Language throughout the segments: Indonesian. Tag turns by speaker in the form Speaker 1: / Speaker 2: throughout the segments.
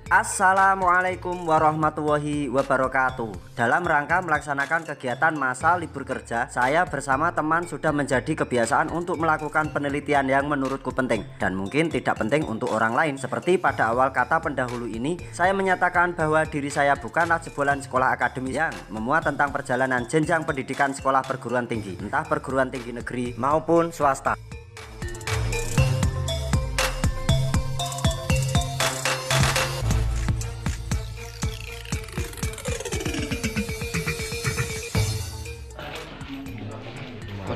Speaker 1: Assalamualaikum warahmatullahi wabarakatuh. Dalam rangka melaksanakan kegiatan masa libur kerja, saya bersama teman sudah menjadi kebiasaan untuk melakukan penelitian yang menurutku penting dan mungkin tidak penting untuk orang lain. Seperti pada awal kata pendahulu ini, saya menyatakan bahwa diri saya bukanlah jebolan sekolah akademis yang memuat tentang perjalanan jenjang pendidikan sekolah perguruan tinggi, entah perguruan tinggi negeri maupun swasta.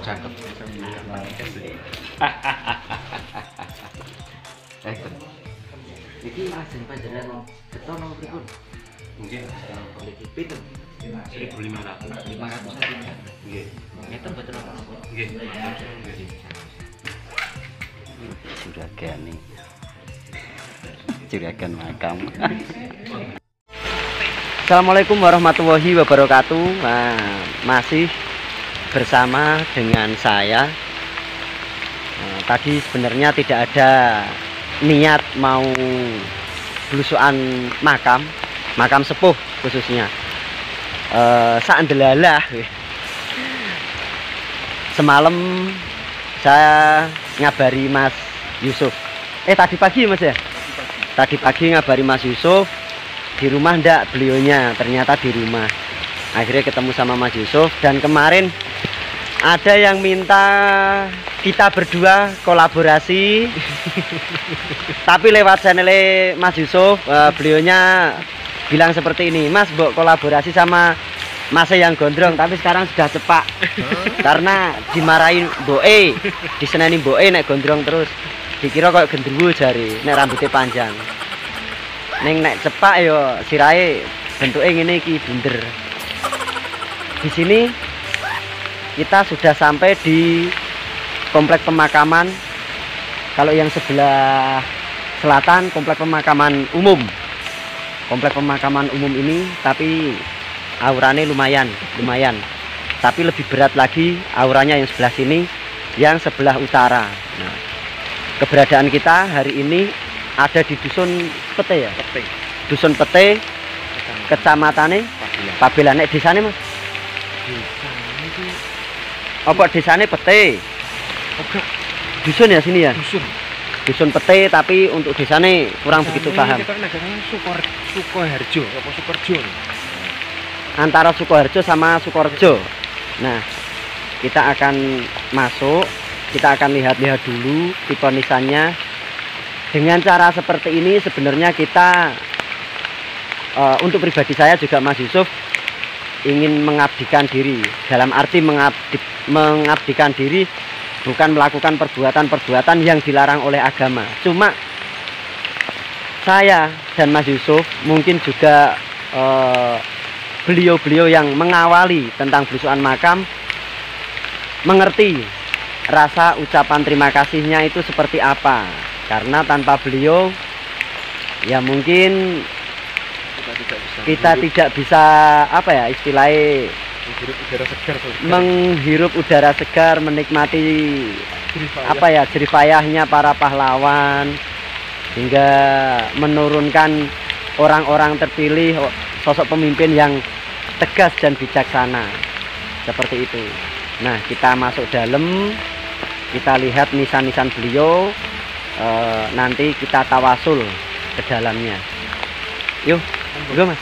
Speaker 2: Cakep.
Speaker 1: Iki lajeng panjenengan beton napa pripun?
Speaker 2: Nggih,
Speaker 1: Niki pinten?
Speaker 2: 1.500.
Speaker 1: 500
Speaker 2: Nggih.
Speaker 1: ngeten beton napa?
Speaker 2: Nggih.
Speaker 1: Juragan makam. Assalamualaikum warahmatullahi wabarakatuh. Masih bersama dengan saya. Tadi sebenarnya tidak ada niat mau belusukan makam sepuh khususnya. Saandelalah. Semalam saya ngabari Mas Yusuf. Tadi pagi Mas ya? Tadi pagi ngabari Mas Yusuf di rumah ndak, beliaunya ternyata di rumah. Akhirnya ketemu sama Mas Yusuf dan kemarin ada yang minta kita berdua kolaborasi tapi lewat channel Mas Yusuf. Beliaunya bilang seperti ini, Mas mbok kolaborasi sama Mas yang gondrong, tapi sekarang sudah cepak karena dimarahin Boe, diseneni Boe nek gondrong terus dikira kok genderuwo jari nek rambutnya panjang. Neng nek cepak yo sirahe bentuknya ngene iki bunder. Di sini kita sudah sampai di komplek pemakaman. Kalau yang sebelah selatan komplek pemakaman umum. Komplek pemakaman umum ini tapi auranya lumayan. Tapi lebih berat lagi auranya yang sebelah sini, yang sebelah utara. Nah, keberadaan kita hari ini ada di Dusun Pete ya? Dusun Pete, kecamatannya Pabelan. Nek desane Mas? Apa desane Pete? Dusun ya sini ya? Dusun Pete, tapi untuk desane kurang begitu paham.
Speaker 2: Sukoharjo apa Sukorejo?
Speaker 1: Antara Sukoharjo sama Sukorejo. Nah, kita akan masuk, kita akan lihat-lihat dulu tipe nisannya. Dengan cara seperti ini sebenarnya kita untuk pribadi saya juga Mas Yusuf ingin mengabdikan diri. Dalam arti mengabdikan diri bukan melakukan perbuatan-perbuatan yang dilarang oleh agama. Cuma saya dan Mas Yusuf, mungkin juga beliau-beliau yang mengawali tentang belusukan makam, mengerti rasa ucapan terima kasihnya itu seperti apa. Karena tanpa beliau ya mungkin kita tidak bisa apa ya istilahnya menghirup udara segar, menikmati apa ya jeripayahnya para pahlawan, hingga menurunkan orang-orang terpilih, sosok pemimpin yang tegas dan bijaksana seperti itu. Nah, kita masuk dalam, kita lihat nisan-nisan beliau, nanti kita tawasul ke dalamnya. Yuk, Mas.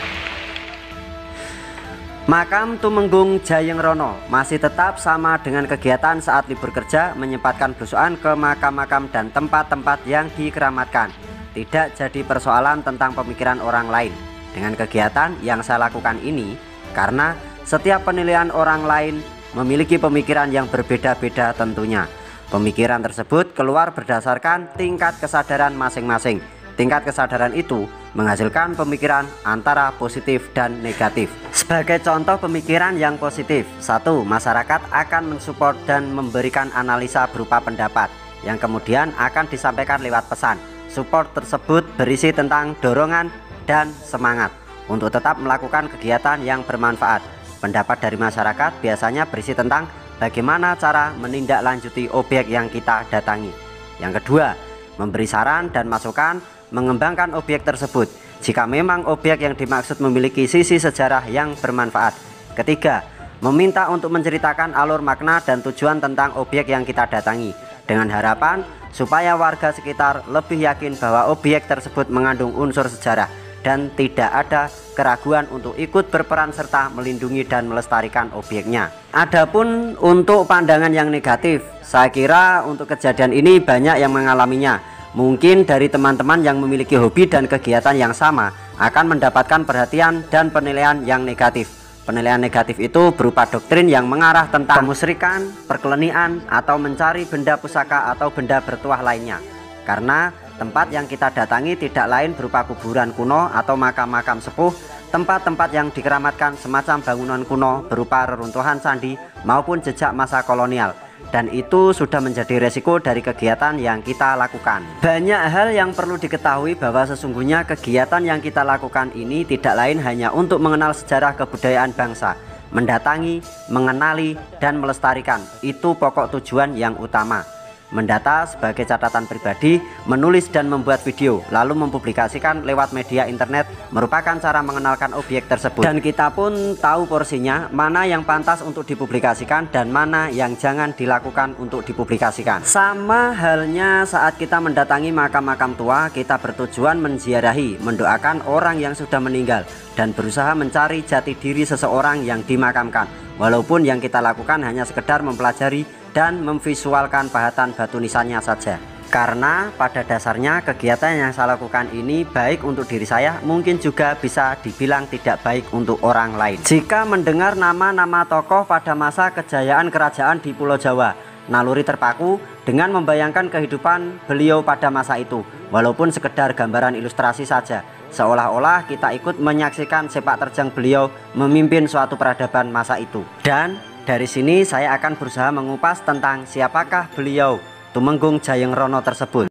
Speaker 1: Makam Tumenggung Jayeng Rono masih tetap sama dengan kegiatan saat libur kerja, menyempatkan belusukan ke makam-makam dan tempat-tempat yang dikeramatkan. Tidak jadi persoalan tentang pemikiran orang lain dengan kegiatan yang saya lakukan ini, karena setiap penilaian orang lain memiliki pemikiran yang berbeda-beda tentunya. Pemikiran tersebut keluar berdasarkan tingkat kesadaran masing-masing. Tingkat kesadaran itu menghasilkan pemikiran antara positif dan negatif. Sebagai contoh pemikiran yang positif, 1. Masyarakat akan mensupport dan memberikan analisa berupa pendapat yang kemudian akan disampaikan lewat pesan. Support tersebut berisi tentang dorongan dan semangat untuk tetap melakukan kegiatan yang bermanfaat. Pendapat dari masyarakat biasanya berisi tentang bagaimana cara menindaklanjuti objek yang kita datangi. Yang kedua, memberi saran dan masukan mengembangkan objek tersebut. jika memang objek yang dimaksud memiliki sisi sejarah yang bermanfaat. Ketiga, meminta untuk menceritakan alur makna dan tujuan tentang objek yang kita datangi, dengan harapan supaya warga sekitar lebih yakin bahwa objek tersebut mengandung unsur sejarah dan tidak ada keraguan untuk ikut berperan serta melindungi dan melestarikan objeknya. Adapun untuk pandangan yang negatif, saya kira untuk kejadian ini banyak yang mengalaminya. Mungkin dari teman-teman yang memiliki hobi dan kegiatan yang sama akan mendapatkan perhatian dan penilaian yang negatif. Penilaian negatif itu berupa doktrin yang mengarah tentang kemusyrikan, perkelenian, atau mencari benda pusaka atau benda bertuah lainnya. Karena tempat yang kita datangi tidak lain berupa kuburan kuno atau makam-makam sepuh, tempat-tempat yang dikeramatkan semacam bangunan kuno berupa reruntuhan candi maupun jejak masa kolonial. Dan itu sudah menjadi resiko dari kegiatan yang kita lakukan. Banyak hal yang perlu diketahui bahwa sesungguhnya kegiatan yang kita lakukan ini tidak lain hanya untuk mengenal sejarah kebudayaan bangsa, mendatangi, mengenali, dan melestarikan. Itu pokok tujuan yang utama. Mendata sebagai catatan pribadi, menulis dan membuat video, lalu mempublikasikan lewat media internet merupakan cara mengenalkan objek tersebut. Dan kita pun tahu porsinya, mana yang pantas untuk dipublikasikan dan mana yang jangan dilakukan untuk dipublikasikan. Sama halnya saat kita mendatangi makam-makam tua, kita bertujuan menziarahi, mendoakan orang yang sudah meninggal, dan berusaha mencari jati diri seseorang yang dimakamkan. Walaupun yang kita lakukan hanya sekedar mempelajari dan memvisualkan pahatan batu nisannya saja. Karena pada dasarnya kegiatan yang saya lakukan ini baik untuk diri saya, mungkin juga bisa dibilang tidak baik untuk orang lain. Jika mendengar nama-nama tokoh pada masa kejayaan kerajaan di Pulau Jawa, naluri terpaku dengan membayangkan kehidupan beliau pada masa itu, walaupun sekedar gambaran ilustrasi saja, seolah-olah kita ikut menyaksikan sepak terjang beliau memimpin suatu peradaban masa itu. Dan dari sini saya akan berusaha mengupas tentang siapakah beliau, Tumenggung Jayeng Rono tersebut.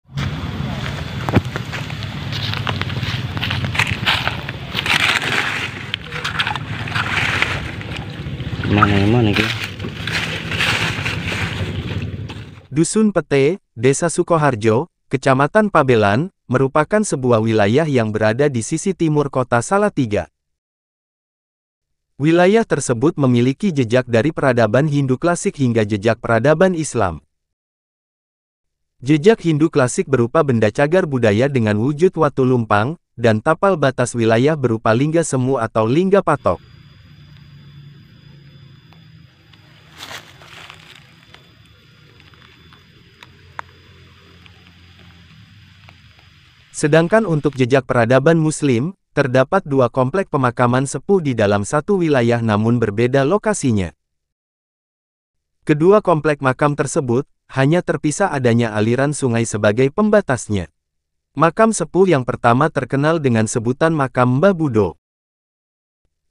Speaker 1: Mana gitu?
Speaker 3: Dusun Pete, Desa Sukoharjo, Kecamatan Pabelan, merupakan sebuah wilayah yang berada di sisi timur kota Salatiga. Wilayah tersebut memiliki jejak dari peradaban Hindu klasik hingga jejak peradaban Islam. Jejak Hindu klasik berupa benda cagar budaya dengan wujud watu lumpang, dan tapal batas wilayah berupa lingga semu atau lingga patok. Sedangkan untuk jejak peradaban Muslim, terdapat dua komplek pemakaman sepuh di dalam satu wilayah namun berbeda lokasinya. Kedua komplek makam tersebut, hanya terpisah adanya aliran sungai sebagai pembatasnya. Makam sepuh yang pertama terkenal dengan sebutan makam Mbah Budo.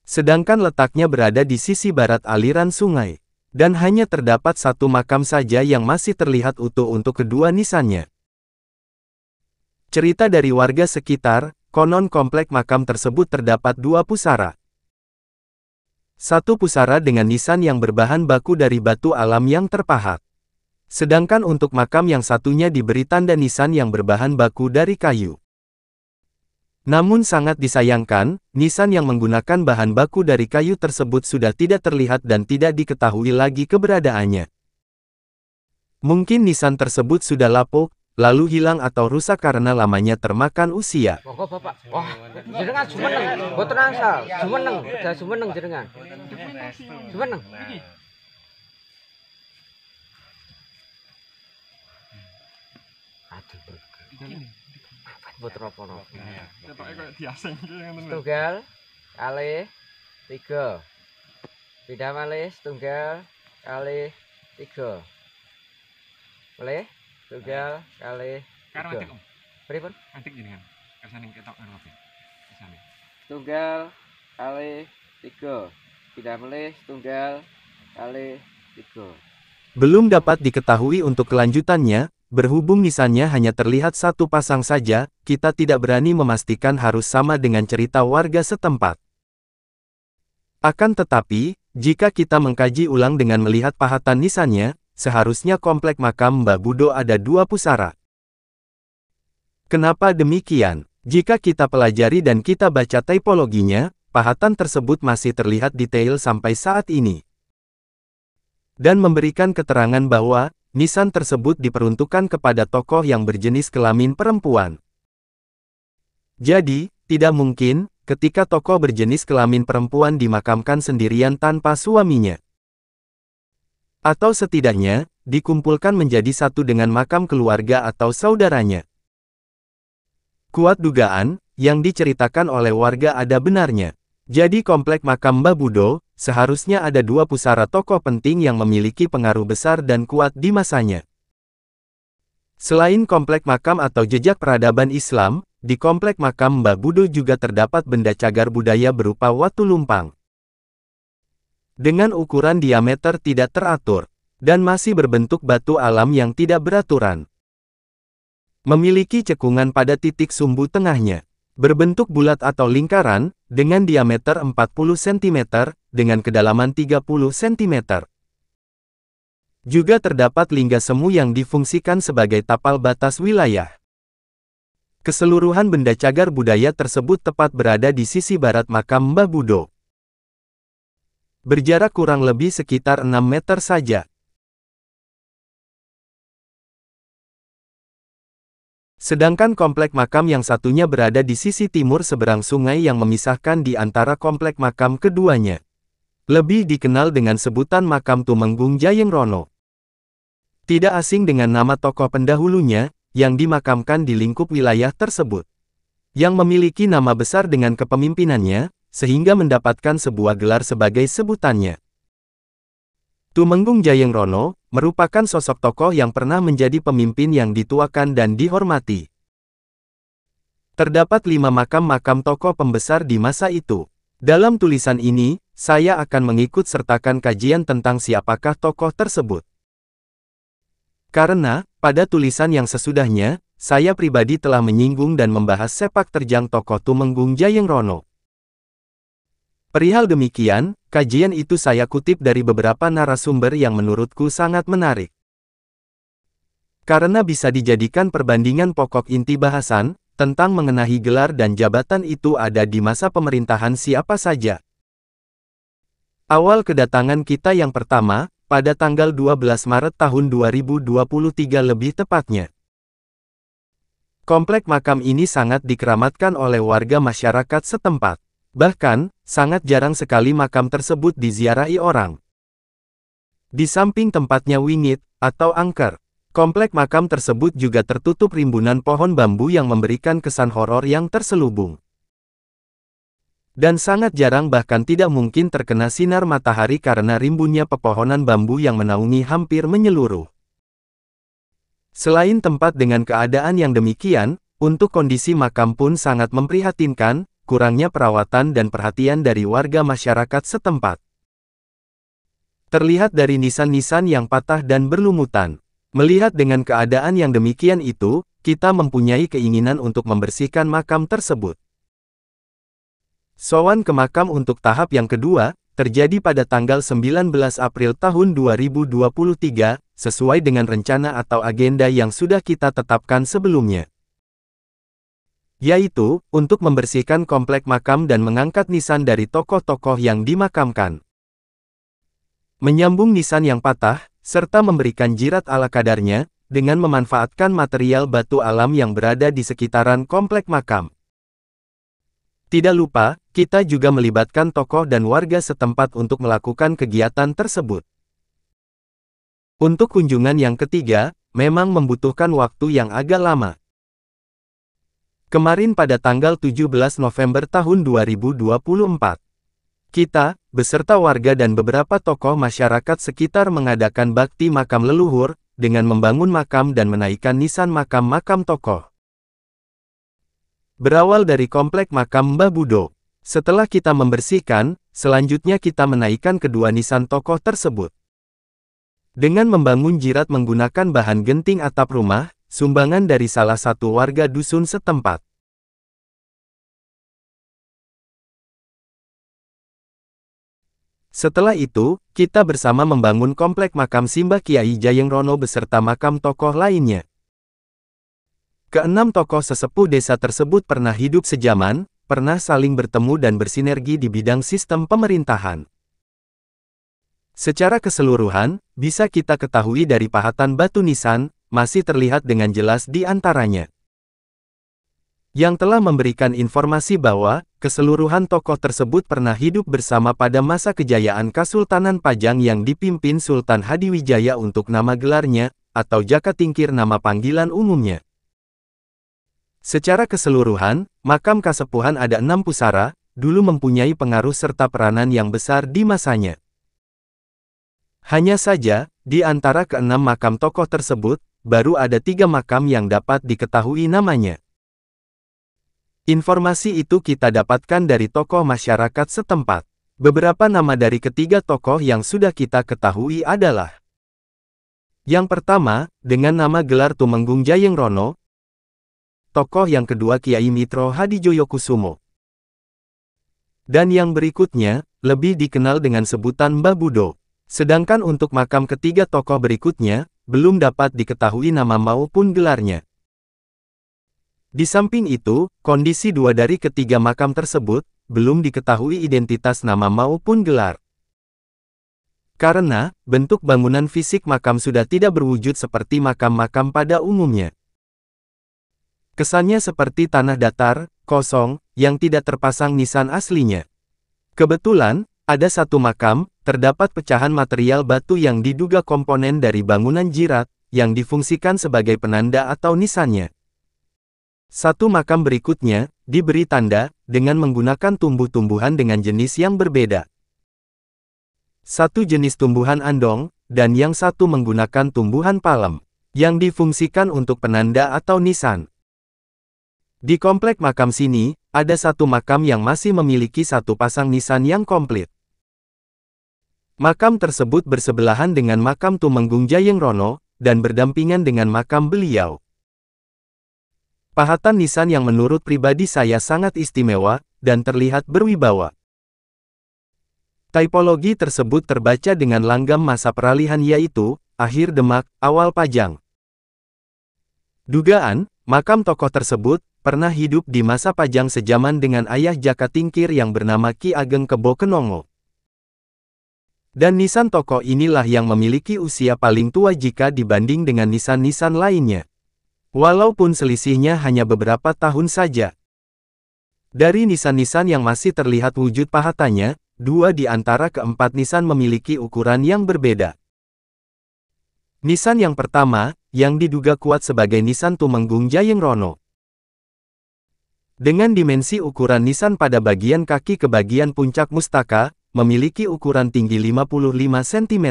Speaker 3: Sedangkan letaknya berada di sisi barat aliran sungai. Dan hanya terdapat satu makam saja yang masih terlihat utuh untuk kedua nisannya. Cerita dari warga sekitar, konon komplek makam tersebut terdapat dua pusara. Satu pusara dengan nisan yang berbahan baku dari batu alam yang terpahat. Sedangkan untuk makam yang satunya diberi tanda nisan yang berbahan baku dari kayu. Namun sangat disayangkan, nisan yang menggunakan bahan baku dari kayu tersebut sudah tidak terlihat dan tidak diketahui lagi keberadaannya. Mungkin nisan tersebut sudah lapuk, lalu hilang atau rusak karena lamanya termakan usia.
Speaker 4: Monggo Bapak. Wah, jenengan jumeneng, mboten angsal. Jumeneng, saya jumeneng jenengan. Jumeneng. Aduh. Mboten apa-apa.
Speaker 2: Ketoke koyo diasing iki ngoten.
Speaker 4: Tunggal, kalih, 3. Pindah malih, tunggal, kalih, 3. Boleh? Tunggal, kalih, 3. Pripun?
Speaker 2: Antik jenengan. Kersane ketok nang opo? Kersane.
Speaker 4: Tunggal, kalih, 3. Pindah malih, tunggal, kalih, 3.
Speaker 3: Belum dapat diketahui untuk kelanjutannya, berhubung nisannya hanya terlihat satu pasang saja, kita tidak berani memastikan harus sama dengan cerita warga setempat. Akan tetapi, jika kita mengkaji ulang dengan melihat pahatan nisannya, seharusnya komplek makam Mbah Budo ada dua pusara. Kenapa demikian? Jika kita pelajari dan kita baca tipologinya, pahatan tersebut masih terlihat detail sampai saat ini. Dan memberikan keterangan bahwa, nisan tersebut diperuntukkan kepada tokoh yang berjenis kelamin perempuan. Jadi, tidak mungkin, ketika tokoh berjenis kelamin perempuan dimakamkan sendirian tanpa suaminya. Atau setidaknya, dikumpulkan menjadi satu dengan makam keluarga atau saudaranya. Kuat dugaan, yang diceritakan oleh warga ada benarnya. Jadi komplek makam Mbah Budo, seharusnya ada dua pusara tokoh penting yang memiliki pengaruh besar dan kuat di masanya. Selain komplek makam atau jejak peradaban Islam, di komplek makam Mbah Budo juga terdapat benda cagar budaya berupa watu lumpang. Dengan ukuran diameter tidak teratur, dan masih berbentuk batu alam yang tidak beraturan. Memiliki cekungan pada titik sumbu tengahnya. Berbentuk bulat atau lingkaran, dengan diameter 40 cm, dengan kedalaman 30 cm. Juga terdapat lingga semu yang difungsikan sebagai tapal batas wilayah. Keseluruhan benda cagar budaya tersebut tepat berada di sisi barat makam Mbah Budo. Berjarak kurang lebih sekitar 6 meter saja. Sedangkan komplek makam yang satunya berada di sisi timur seberang sungai yang memisahkan di antara komplek makam keduanya. Lebih dikenal dengan sebutan makam Tumenggung Jayeng Rono. Tidak asing dengan nama tokoh pendahulunya, yang dimakamkan di lingkup wilayah tersebut. Yang memiliki nama besar dengan kepemimpinannya, sehingga mendapatkan sebuah gelar sebagai sebutannya. Tumenggung Jayeng Rono, merupakan sosok tokoh yang pernah menjadi pemimpin yang dituakan dan dihormati. Terdapat 5 makam-makam tokoh pembesar di masa itu. Dalam tulisan ini, saya akan mengikut sertakan kajian tentang siapakah tokoh tersebut. Karena, pada tulisan yang sesudahnya, saya pribadi telah menyinggung dan membahas sepak terjang tokoh Tumenggung Jayeng Rono. Perihal demikian, kajian itu saya kutip dari beberapa narasumber yang menurutku sangat menarik. Karena bisa dijadikan perbandingan pokok inti bahasan, tentang mengenai gelar dan jabatan itu ada di masa pemerintahan siapa saja. Awal kedatangan kita yang pertama, pada tanggal 12 Maret tahun 2023 lebih tepatnya. Komplek makam ini sangat dikeramatkan oleh warga masyarakat setempat. Bahkan, sangat jarang sekali makam tersebut diziarahi orang. Di samping tempatnya wingit, atau angker, komplek makam tersebut juga tertutup rimbunan pohon bambu yang memberikan kesan horor yang terselubung. Dan sangat jarang bahkan tidak mungkin terkena sinar matahari karena rimbunnya pepohonan bambu yang menaungi hampir menyeluruh. Selain tempat dengan keadaan yang demikian, untuk kondisi makam pun sangat memprihatinkan, kurangnya perawatan dan perhatian dari warga masyarakat setempat. Terlihat dari nisan-nisan yang patah dan berlumutan. Melihat dengan keadaan yang demikian itu, kita mempunyai keinginan untuk membersihkan makam tersebut. Sowan ke makam untuk tahap yang kedua, terjadi pada tanggal 19 April tahun 2023, sesuai dengan rencana atau agenda yang sudah kita tetapkan sebelumnya. Yaitu, untuk membersihkan komplek makam dan mengangkat nisan dari tokoh-tokoh yang dimakamkan. Menyambung nisan yang patah, serta memberikan jirat ala kadarnya, dengan memanfaatkan material batu alam yang berada di sekitaran komplek makam. Tidak lupa, kita juga melibatkan tokoh dan warga setempat untuk melakukan kegiatan tersebut. Untuk kunjungan yang ketiga, memang membutuhkan waktu yang agak lama. Kemarin pada tanggal 17 November tahun 2024, kita, beserta warga dan beberapa tokoh masyarakat sekitar mengadakan bakti makam leluhur, dengan membangun makam dan menaikkan nisan makam-makam tokoh. Berawal dari komplek makam Mbah Budo. Setelah kita membersihkan, selanjutnya kita menaikkan kedua nisan tokoh tersebut. Dengan membangun jirat menggunakan bahan genting atap rumah, sumbangan dari salah satu warga dusun setempat. Setelah itu, kita bersama membangun komplek makam Simbah Kiai Jayeng Rono beserta makam tokoh lainnya. Keenam tokoh sesepuh desa tersebut pernah hidup sejaman, pernah saling bertemu dan bersinergi di bidang sistem pemerintahan. Secara keseluruhan, bisa kita ketahui dari pahatan batu nisan, masih terlihat dengan jelas di antaranya. Yang telah memberikan informasi bahwa, keseluruhan tokoh tersebut pernah hidup bersama pada masa kejayaan Kesultanan Pajang yang dipimpin Sultan Hadiwijaya untuk nama gelarnya, atau Jaka Tingkir nama panggilan umumnya. Secara keseluruhan, makam Kasepuhan ada 6 pusara, dulu mempunyai pengaruh serta peranan yang besar di masanya. Hanya saja, di antara keenam makam tokoh tersebut, baru ada 3 makam yang dapat diketahui namanya. Informasi itu kita dapatkan dari tokoh masyarakat setempat. Beberapa nama dari ketiga tokoh yang sudah kita ketahui adalah: yang pertama, dengan nama gelar Tumenggung Jayeng Rono. Tokoh yang kedua Kiai Mitro Hadijoyokusumo. Dan yang berikutnya, lebih dikenal dengan sebutan Mbah Budo. Sedangkan untuk makam ketiga tokoh berikutnya, belum dapat diketahui nama maupun gelarnya. Di samping itu, kondisi 2 dari ketiga makam tersebut, belum diketahui identitas nama maupun gelar. Karena, bentuk bangunan fisik makam sudah tidak berwujud seperti makam-makam pada umumnya. Kesannya seperti tanah datar, kosong, yang tidak terpasang nisan aslinya. Kebetulan, ada satu makam, terdapat pecahan material batu yang diduga komponen dari bangunan jirat, yang difungsikan sebagai penanda atau nisannya. Satu makam berikutnya, diberi tanda, dengan menggunakan tumbuh-tumbuhan dengan jenis yang berbeda. Satu jenis tumbuhan andong, dan yang satu menggunakan tumbuhan palem, yang difungsikan untuk penanda atau nisan. Di komplek makam sini, ada satu makam yang masih memiliki satu pasang nisan yang komplit. Makam tersebut bersebelahan dengan makam Tumenggung Jayeng Rono, dan berdampingan dengan makam beliau. Pahatan nisan yang menurut pribadi saya sangat istimewa, dan terlihat berwibawa. Tipologi tersebut terbaca dengan langgam masa peralihan yaitu, akhir Demak, awal Pajang. Dugaan, makam tokoh tersebut, pernah hidup di masa Pajang sejaman dengan ayah Jaka Tingkir yang bernama Ki Ageng Kebo Kenongo. Dan nisan tokoh inilah yang memiliki usia paling tua jika dibanding dengan nisan-nisan lainnya. Walaupun selisihnya hanya beberapa tahun saja. Dari nisan-nisan yang masih terlihat wujud pahatannya, 2 di antara keempat nisan memiliki ukuran yang berbeda. Nisan yang pertama, yang diduga kuat sebagai nisan Tumenggung Jayeng Rono. Dengan dimensi ukuran nisan pada bagian kaki ke bagian puncak mustaka, memiliki ukuran tinggi 55 cm.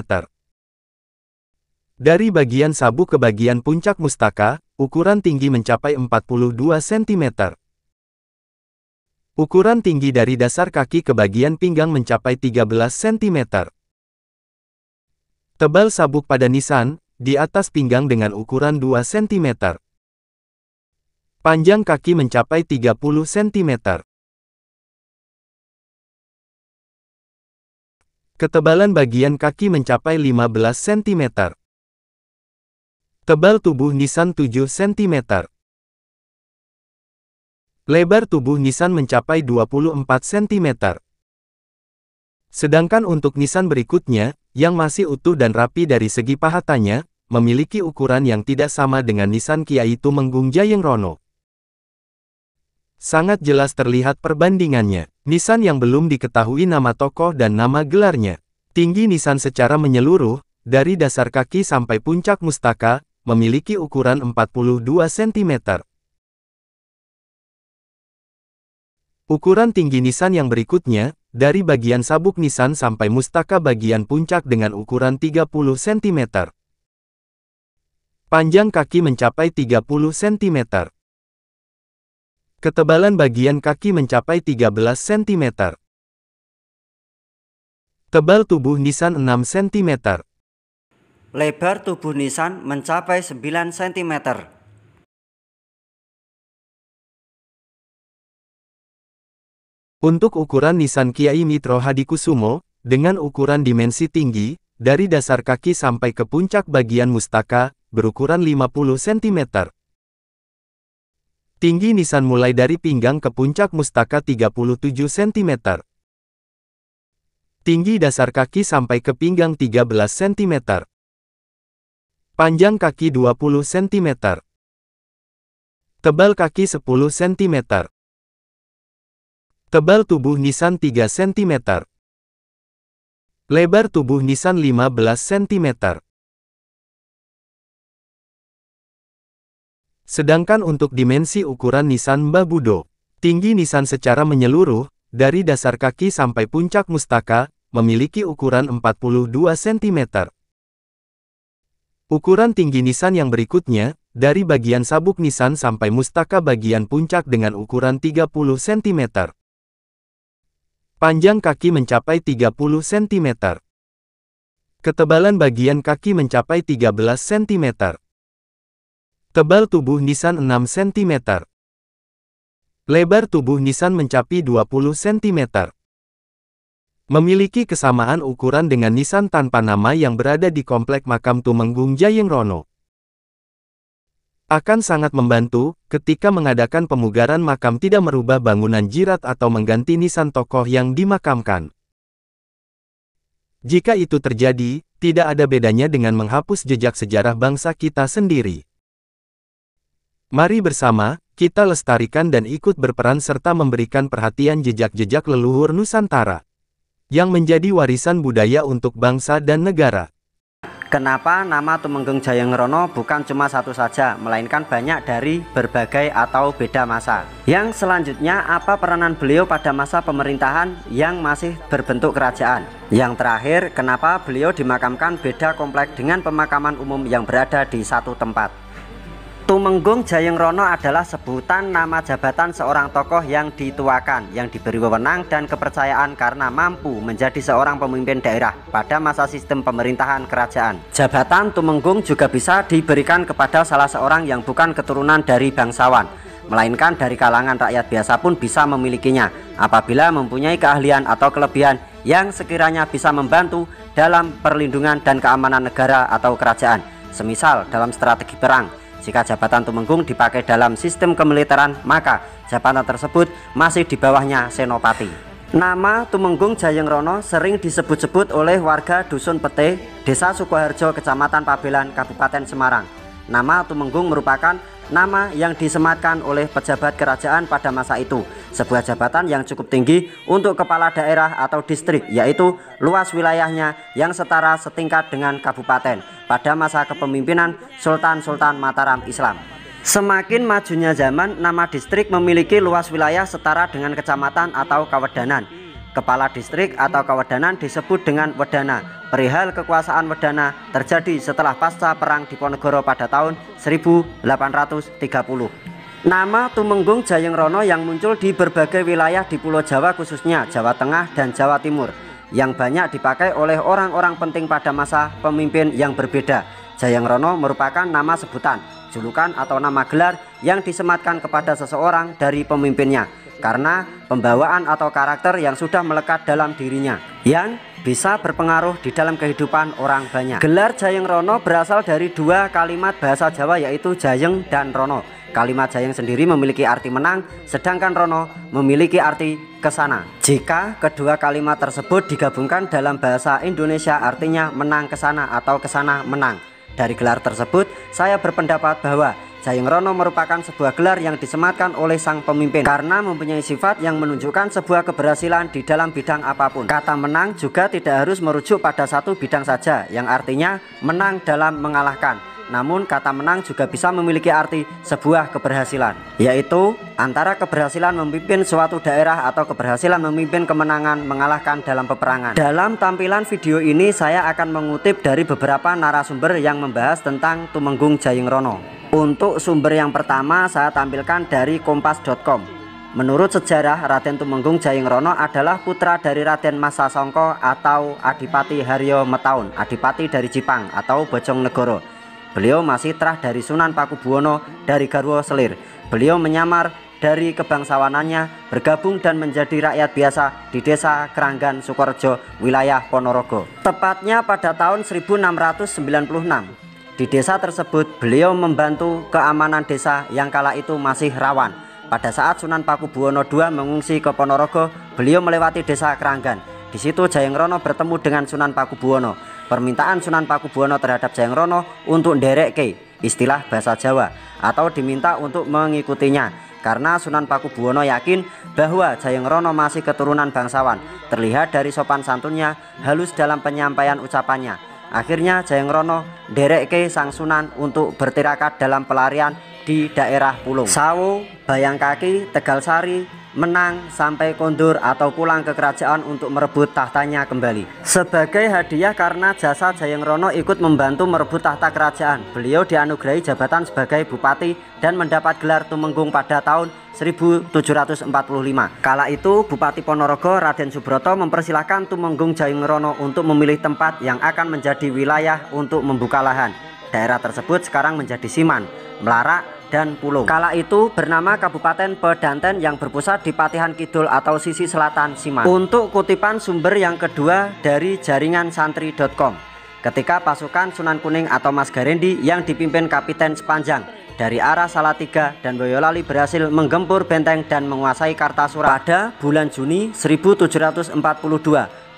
Speaker 3: Dari bagian sabuk ke bagian puncak mustaka, ukuran tinggi mencapai 42 cm. Ukuran tinggi dari dasar kaki ke bagian pinggang mencapai 13 cm. Tebal sabuk pada nisan, di atas pinggang dengan ukuran 2 cm. Panjang kaki mencapai 30 cm. Ketebalan bagian kaki mencapai 15 cm. Tebal tubuh nisan 7 cm. Lebar tubuh nisan mencapai 24 cm. Sedangkan untuk nisan berikutnya, yang masih utuh dan rapi dari segi pahatannya, memiliki ukuran yang tidak sama dengan nisan Kiai Tumenggung Jayeng Rono. Sangat jelas terlihat perbandingannya. Nisan yang belum diketahui nama tokoh dan nama gelarnya. Tinggi nisan secara menyeluruh, dari dasar kaki sampai puncak mustaka, memiliki ukuran 42 cm. Ukuran tinggi nisan yang berikutnya, dari bagian sabuk nisan sampai mustaka bagian puncak dengan ukuran 30 cm. Panjang kaki mencapai 30 cm. Ketebalan bagian kaki mencapai 13 cm. Tebal tubuh nisan 6 cm.
Speaker 5: Lebar tubuh nisan mencapai 9 cm.
Speaker 3: Untuk ukuran nisan Kiai Mitro Hadikusumo, dengan ukuran dimensi tinggi, dari dasar kaki sampai ke puncak bagian mustaka, berukuran 50 cm. Tinggi nisan mulai dari pinggang ke puncak mustaka 37 cm. Tinggi dasar kaki sampai ke pinggang 13 cm. Panjang kaki 20 cm. Tebal kaki 10 cm. Tebal tubuh nisan 3 cm. Lebar tubuh nisan 15 cm. Sedangkan untuk dimensi ukuran nisan Mbah Budo, tinggi nisan secara menyeluruh, dari dasar kaki sampai puncak mustaka, memiliki ukuran 42 cm. Ukuran tinggi nisan yang berikutnya, dari bagian sabuk nisan sampai mustaka bagian puncak dengan ukuran 30 cm. Panjang kaki mencapai 30 cm. Ketebalan bagian kaki mencapai 13 cm. Tebal tubuh nisan 6 cm. Lebar tubuh nisan mencapai 20 cm. Memiliki kesamaan ukuran dengan nisan tanpa nama yang berada di komplek makam Tumenggung Jayeng Rono. Akan sangat membantu, ketika mengadakan pemugaran makam tidak merubah bangunan jirat atau mengganti nisan tokoh yang dimakamkan. Jika itu terjadi, tidak ada bedanya dengan menghapus jejak sejarah bangsa kita sendiri. Mari bersama, kita lestarikan dan ikut berperan serta memberikan perhatian jejak-jejak leluhur Nusantara, yang menjadi warisan budaya untuk bangsa dan negara.
Speaker 5: Kenapa nama Tumenggung Jayeng Rono bukan cuma satu saja, melainkan banyak dari berbagai atau beda masa? Yang selanjutnya, apa peranan beliau pada masa pemerintahan yang masih berbentuk kerajaan? Yang terakhir, kenapa beliau dimakamkan beda komplek dengan pemakaman umum yang berada di satu tempat? Tumenggung Jayeng Rono adalah sebutan nama jabatan seorang tokoh yang dituakan, yang diberi wewenang dan kepercayaan karena mampu menjadi seorang pemimpin daerah pada masa sistem pemerintahan kerajaan. Jabatan Tumenggung juga bisa diberikan kepada salah seorang yang bukan keturunan dari bangsawan, melainkan dari kalangan rakyat biasa pun bisa memilikinya, apabila mempunyai keahlian atau kelebihan yang sekiranya bisa membantu dalam perlindungan dan keamanan negara atau kerajaan, semisal dalam strategi perang. Jika jabatan Tumenggung dipakai dalam sistem kemiliteran, maka jabatan tersebut masih di bawahnya senopati. Nama Tumenggung Jayeng Rono sering disebut-sebut oleh warga Dusun Pete, Desa Sukoharjo, Kecamatan Pabelan, Kabupaten Semarang. Nama Tumenggung merupakan nama yang disematkan oleh pejabat kerajaan pada masa itu, sebuah jabatan yang cukup tinggi untuk kepala daerah atau distrik, yaitu luas wilayahnya yang setara setingkat dengan kabupaten pada masa kepemimpinan Sultan-Sultan Mataram Islam. Semakin majunya zaman, nama distrik memiliki luas wilayah setara dengan kecamatan atau kawedanan. Kepala distrik atau kawedanan disebut dengan wedana. Perihal kekuasaan wedana terjadi setelah pasca perang Diponegoro pada tahun 1830. Nama Tumenggung Jayeng Rono yang muncul di berbagai wilayah di Pulau Jawa, khususnya Jawa Tengah dan Jawa Timur, yang banyak dipakai oleh orang-orang penting pada masa pemimpin yang berbeda. Jayeng Rono merupakan nama sebutan, julukan atau nama gelar yang disematkan kepada seseorang dari pemimpinnya, karena pembawaan atau karakter yang sudah melekat dalam dirinya, yang bisa berpengaruh di dalam kehidupan orang banyak. Gelar Jayeng Rono berasal dari dua kalimat bahasa Jawa, yaitu Jayeng dan Rono. Kalimat Jayeng sendiri memiliki arti menang, sedangkan Rono memiliki arti kesana. Jika kedua kalimat tersebut digabungkan dalam bahasa Indonesia, artinya menang kesana atau kesana menang. Dari gelar tersebut, saya berpendapat bahwa Jayeng Rono merupakan sebuah gelar yang disematkan oleh sang pemimpin karena mempunyai sifat yang menunjukkan sebuah keberhasilan di dalam bidang apapun. Kata menang juga tidak harus merujuk pada satu bidang saja, yang artinya menang dalam mengalahkan. Namun kata menang juga bisa memiliki arti sebuah keberhasilan, yaitu antara keberhasilan memimpin suatu daerah atau keberhasilan memimpin kemenangan mengalahkan dalam peperangan. Dalam tampilan video ini saya akan mengutip dari beberapa narasumber yang membahas tentang Tumenggung Jayeng Rono. Untuk sumber yang pertama saya tampilkan dari kompas.com. Menurut sejarah, Raden Tumenggung Jayeng Rono adalah putra dari Raden Mas Sasongko atau Adipati Haryo Metaun, Adipati dari Jipang atau Bojonegoro. Beliau masih terah dari Sunan Pakubuwono dari Garwo Selir. Beliau menyamar dari kebangsawanannya, bergabung dan menjadi rakyat biasa di desa Keranggan, Sukorejo, wilayah Ponorogo. Tepatnya pada tahun 1696. Di desa tersebut beliau membantu keamanan desa yang kala itu masih rawan. Pada saat Sunan Pakubuwono II mengungsi ke Ponorogo, beliau melewati desa Kranggan. Di situ Jayeng Rono bertemu dengan Sunan Pakubuwono. Permintaan Sunan Pakubuwono terhadap Jayeng Rono untuk ndereke, istilah bahasa Jawa, atau diminta untuk mengikutinya. Karena Sunan Pakubuwono yakin bahwa Jayeng Rono masih keturunan bangsawan. Terlihat dari sopan santunnya, halus dalam penyampaian ucapannya. Akhirnya Jayeng Rono ndereke sang Sunan untuk bertirakat dalam pelarian di daerah Pulung, Sawo, Bayangkaki, Tegalsari, Menang, sampai kondur atau pulang ke kerajaan untuk merebut tahtanya kembali. Sebagai hadiah karena jasa Jayeng Rono ikut membantu merebut tahta kerajaan, beliau dianugerahi jabatan sebagai bupati dan mendapat gelar Tumenggung pada tahun 1745. Kala itu Bupati Ponorogo Raden Subroto mempersilahkan Tumenggung Jayeng Rono untuk memilih tempat yang akan menjadi wilayah untuk membuka lahan. Daerah tersebut sekarang menjadi Siman, Melarak, dan Pulung. Kala itu bernama Kabupaten Pedanten yang berpusat di Patihan Kidul atau sisi selatan Siman. Untuk kutipan sumber yang kedua dari jaringan santri.com, ketika pasukan Sunan Kuning atau Mas Garendi yang dipimpin Kapiten Sepanjang dari arah Salatiga dan Boyolali berhasil menggempur benteng dan menguasai Kartasura pada bulan Juni 1742.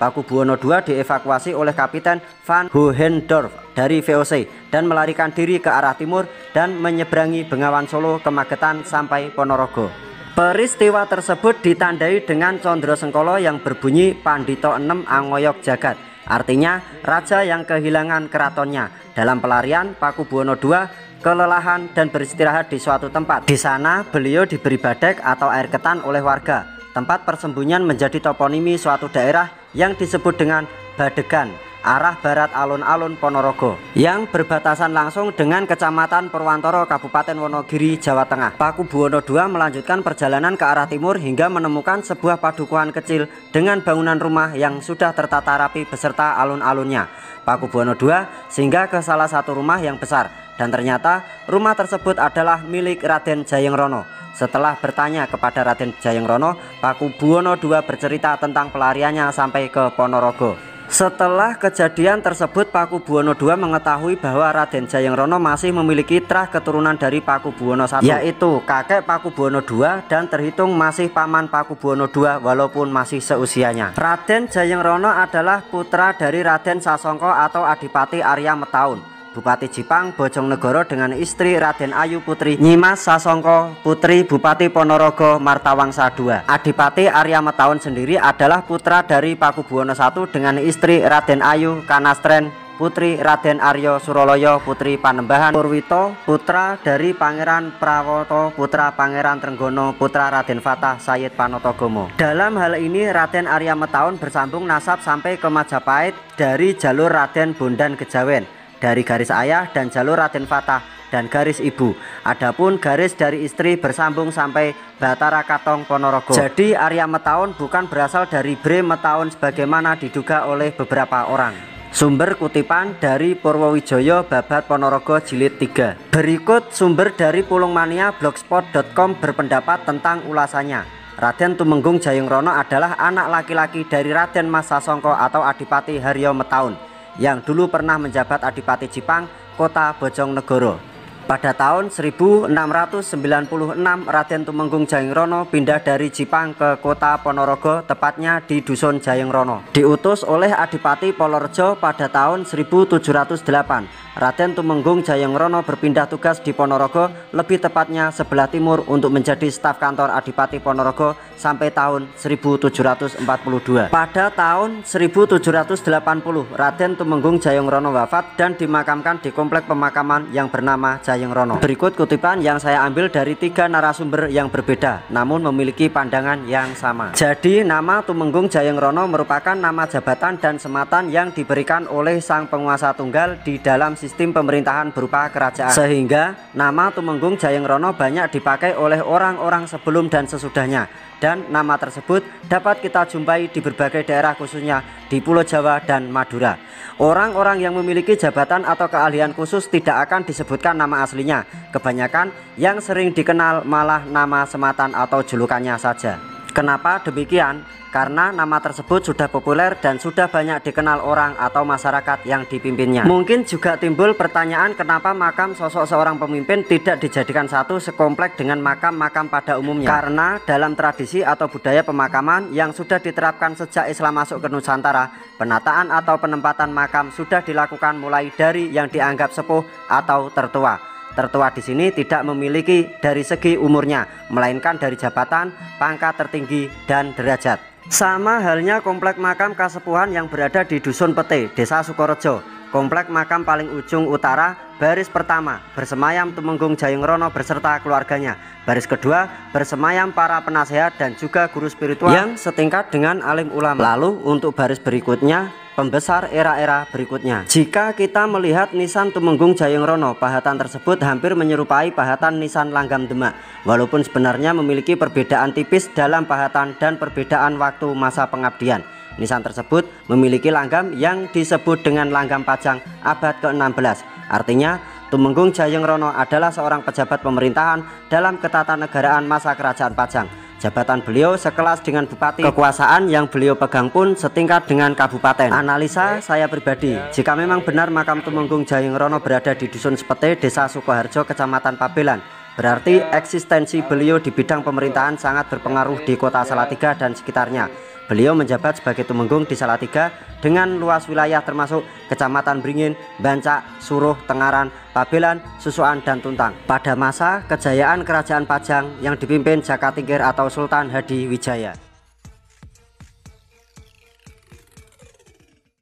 Speaker 5: Pakubuwono II dievakuasi oleh Kapiten Van Hohendorf dari VOC dan melarikan diri ke arah timur dan menyeberangi Bengawan Solo ke Magetan sampai Ponorogo. Peristiwa tersebut ditandai dengan Condro Sengkolo yang berbunyi Pandito 6 Angoyok Jagat, artinya raja yang kehilangan keratonnya. Dalam pelarian, Pakubuwono II kelelahan dan beristirahat di suatu tempat. Di sana beliau diberi badek atau air ketan oleh warga. Tempat persembunyian menjadi toponimi suatu daerah yang disebut dengan Badegan, arah barat alun-alun Ponorogo, yang berbatasan langsung dengan Kecamatan Purwantoro, Kabupaten Wonogiri, Jawa Tengah. Pakubuwono II melanjutkan perjalanan ke arah timur hingga menemukan sebuah padukuhan kecil dengan bangunan rumah yang sudah tertata rapi beserta alun-alunnya. Pakubuwono II singgah ke salah satu rumah yang besar, dan ternyata rumah tersebut adalah milik Raden Jayeng Rono. Setelah bertanya kepada Raden Jayeng Rono, Pakubuwono II bercerita tentang pelariannya sampai ke Ponorogo. Setelah kejadian tersebut, Pakubuwono II mengetahui bahwa Raden Jayeng Rono masih memiliki trah keturunan dari Pakubuwono I, yaitu kakek Pakubuwono II dan terhitung masih paman Pakubuwono II walaupun masih seusianya. Raden Jayeng Rono adalah putra dari Raden Sasongko atau Adipati Arya Metaun, Bupati Jipang Bojongnegoro dengan istri Raden Ayu Putri Nyimas Sasongko, putri Bupati Ponorogo Martawangsa II. Adipati Arya Metaun sendiri adalah putra dari Pakubuwono I dengan istri Raden Ayu Kanastren, putri Raden Aryo Suroloyo, putri Panembahan Purwito, putra dari Pangeran Prawoto, putra Pangeran Trenggono, putra Raden Fatah Sayyid Panotogomo. Dalam hal ini Raden Arya Metaun bersambung nasab sampai ke Majapahit dari jalur Raden Bondan Kejawen, dari garis ayah, dan jalur Raden Fatah dan garis ibu. Adapun garis dari istri bersambung sampai Batara Katong Ponorogo. Jadi Arya Metaun bukan berasal dari Bre Metaun sebagaimana diduga oleh beberapa orang. Sumber kutipan dari Purwowijoyo Babat Ponorogo Jilid 3. Berikut sumber dari Pulungmania blogspot.com berpendapat tentang ulasannya. Raden Tumenggung Jayeng Rono adalah anak laki-laki dari Raden Mas Sasongko atau Adipati Haryo Metaun yang dulu pernah menjabat Adipati Jipang, Kota Bojongnegoro. Pada tahun 1696 Raden Tumenggung Jayeng Rono pindah dari Jipang ke Kota Ponorogo, tepatnya di Dusun Jayeng Rono. Diutus oleh Adipati Polorejo pada tahun 1708. Raden Tumenggung Jayeng Rono berpindah tugas di Ponorogo, lebih tepatnya sebelah timur, untuk menjadi staf kantor Adipati Ponorogo sampai tahun 1742. Pada tahun 1780 Raden Tumenggung Jayeng Rono wafat dan dimakamkan di komplek pemakaman yang bernama Jayeng Rono. Berikut kutipan yang saya ambil dari 3 narasumber yang berbeda namun memiliki pandangan yang sama. Jadi nama Tumenggung Jayeng Rono merupakan nama jabatan dan sematan yang diberikan oleh sang penguasa tunggal di dalam sistem pemerintahan berupa kerajaan, sehingga nama Tumenggung Jayeng Rono banyak dipakai oleh orang-orang sebelum dan sesudahnya, dan nama tersebut dapat kita jumpai di berbagai daerah khususnya di Pulau Jawa dan Madura. Orang-orang yang memiliki jabatan atau keahlian khusus tidak akan disebutkan nama aslinya. Kebanyakan yang sering dikenal malah nama sematan atau julukannya saja. Kenapa demikian? Karena nama tersebut sudah populer dan sudah banyak dikenal orang atau masyarakat yang dipimpinnya. Mungkin juga timbul pertanyaan kenapa makam sosok seorang pemimpin tidak dijadikan satu sekomplek dengan makam-makam pada umumnya. Karena dalam tradisi atau budaya pemakaman yang sudah diterapkan sejak Islam masuk ke Nusantara, penataan atau penempatan makam sudah dilakukan mulai dari yang dianggap sepuh atau tertua. Tertua di sini tidak memiliki dari segi umurnya, melainkan dari jabatan, pangkat tertinggi, dan derajat. Sama halnya komplek makam kasepuhan yang berada di Dusun Pete, Desa Sukorejo. Komplek makam paling ujung utara, baris pertama bersemayam Tumenggung Jayeng Rono beserta keluarganya. Baris kedua bersemayam para penasehat dan juga guru spiritual yang setingkat dengan alim ulama. Lalu untuk baris berikutnya pembesar era-era berikutnya. Jika kita melihat nisan Tumenggung Jayeng Rono, pahatan tersebut hampir menyerupai pahatan nisan Langgam Demak, walaupun sebenarnya memiliki perbedaan tipis dalam pahatan dan perbedaan waktu masa pengabdian. Nisan tersebut memiliki langgam yang disebut dengan langgam Pajang abad ke-16. Artinya Tumenggung Jayeng Rono adalah seorang pejabat pemerintahan dalam ketatanegaraan masa kerajaan Pajang. Jabatan beliau sekelas dengan bupati, kekuasaan yang beliau pegang pun setingkat dengan kabupaten. Analisa saya pribadi, jika memang benar makam Tumenggung Jayeng Rono berada di Dusun Sepete, Desa Sukoharjo, Kecamatan Pabelan, berarti eksistensi beliau di bidang pemerintahan sangat berpengaruh di kota Salatiga dan sekitarnya. Beliau menjabat sebagai Tumenggung di Salatiga dengan luas wilayah termasuk Kecamatan Beringin, Bancak, Suruh, Tengaran, Pabelan, Susuan, dan Tuntang. Pada masa kejayaan Kerajaan Pajang yang dipimpin Jaka Tingkir atau Sultan Hadi Wijaya.